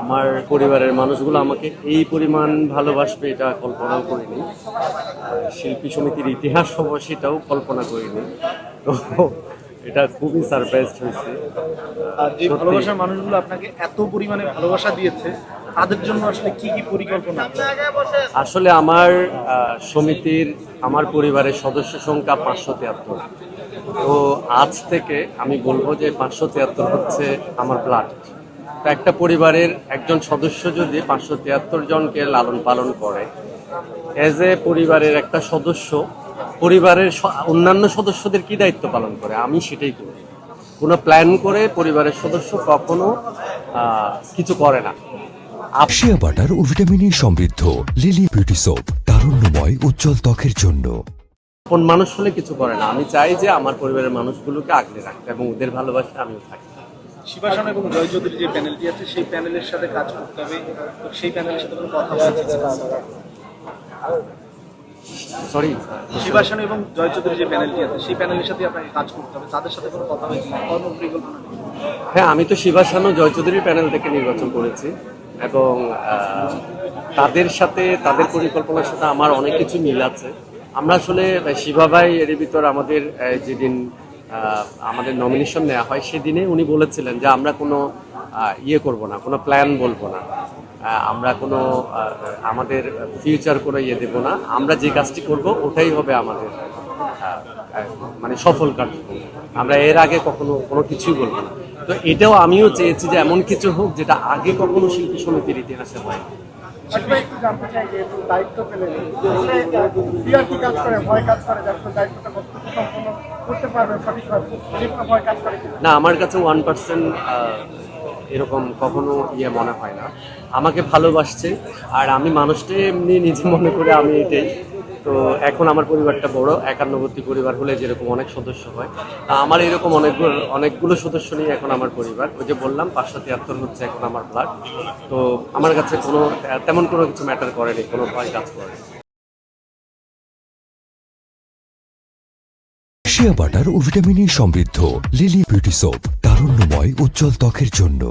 আমার পরিবারের মানুষগুলো আমাকে এই পরিমাণ ভালোবাসবে এটা কল্পনাও করিনি। শিল্পী সমিতির ইতিহাস হব সেটাও কল্পনা করিনি। তো এটা খুবই সারপ্রাইজড হয়েছে। আর যে সত্যি। ভালোবাসার মানুষগুলো আপনাকে এত পরিমাণে ভালোবাসা দিয়েছে, তাদের জন্য আসলে কি কি পরিকল্পনা আছে? আসলে আমার সমিতির আমার পরিবারের সদস্য সংখ্যা 573। তো আজ থেকে আমি বলবো যে 573 হচ্ছে আমার ব্লাড। তো একটা পরিবারের একজন সদস্য যদি 573 জনকে লালন পালন করে, এজ এ পরিবারের একটা সদস্য পরিবারের অন্যান্য সদস্যদের কি দায়িত্ব পালন করে, আমি সেটাই করি। কোনো প্ল্যান করে পরিবারের সদস্য কখনো কিছু করে না। শিয়া বাটার ও ভিটামিনে সমৃদ্ধ লিলি বিউটি সোপ, তারুণ্যময় উজ্জ্বল ত্বকের জন্য। কোন মানুষ হলে কিছু করে না, আমি চাই যে আমার পরিবারের মানুষগুলোকে আগলে রাখতে এবং ওদের ভালোবাসা আমিও থাকি। শিবাসান এবং জয় চৌধুরীর যে প্যানেলটি আছে সেই প্যানেলের সাথে কাজ করতে হবে, তো সেই প্যানেলের সাথে কোনো কথা হয়েছে? সরি, শিবাসান এবং জয় চৌধুরীর যে প্যানেলটি আছে সেই প্যানেলের সাথে আপনাকে কাজ করতে হবে, তাদের সাথে কোনো কথা হয়েছে? কর্ম পরিকল্পনা নেই? হ্যাঁ, আমি তো শিবাসান ও জয় চৌধুরীর প্যানেল থেকে নির্বাচন করেছি এবং তাদের সাথে তাদের পরিকল্পনার সাথে আমার অনেক কিছু মিল আছে। আমরা আসলে শিবা ভাই এর ভিতর আমাদের যেদিন আমাদের নমিনেশন নেওয়া হয় সেদিনে উনি বলেছিলেন যে আমরা কোনো ইয়ে করব না, কোনো প্ল্যান বলবো না, আমরা কোনো আমাদের ফিউচার কোনো ইয়ে দেবো না, আমরা যে কাজটি করব ওটাই হবে আমাদের মানে সফল কার্যক্রম। আমরা এর আগে কখনো কোনো কিছুই বলবো না। তো এটাও আমিও চেয়েছি যে এমন কিছু হোক যেটা আগে কখনো শিল্পী সমিতির ইতিহাসে হয়। একটু জানতে চাই যে দায়িত্ব পেলেন, ফিয়ার কি কাজ করে, ভয় কাজ করে, যাতে দায়িত্বটা কতটুকু সম্পন্ন করতে পারবেন সঠিকভাবে, যে কোনো ভয় কাজ করে কিনা? না, আমার কাছে 1% এরকম কখনো ইয়ে মনে হয় না। আমাকে ভালোবাসছে আর আমি মানুষটা এমনি নিজে মনে করে আমি এটাই। তো এখন আমার পরিবারটা বড়, 51টি পরিবার হলে যেরকম অনেক সদস্য হয়, তা আমার এরকম অনেকগুলো সদস্য নিয়ে এখন আমার পরিবার। ওই যে বললাম 573 হচ্ছে এখন আমার ব্লাড। তো আমার কাছে কোনো তেমন কোনো কিছু ম্যাটার করেনি, কোনো ভয় কাজ করেনি। শিয়া বাটার ও ভিটামিনে সমৃদ্ধ লিলি বিউটি সোপ, তারুণ্যময় উজ্জ্বল ত্বকের জন্য।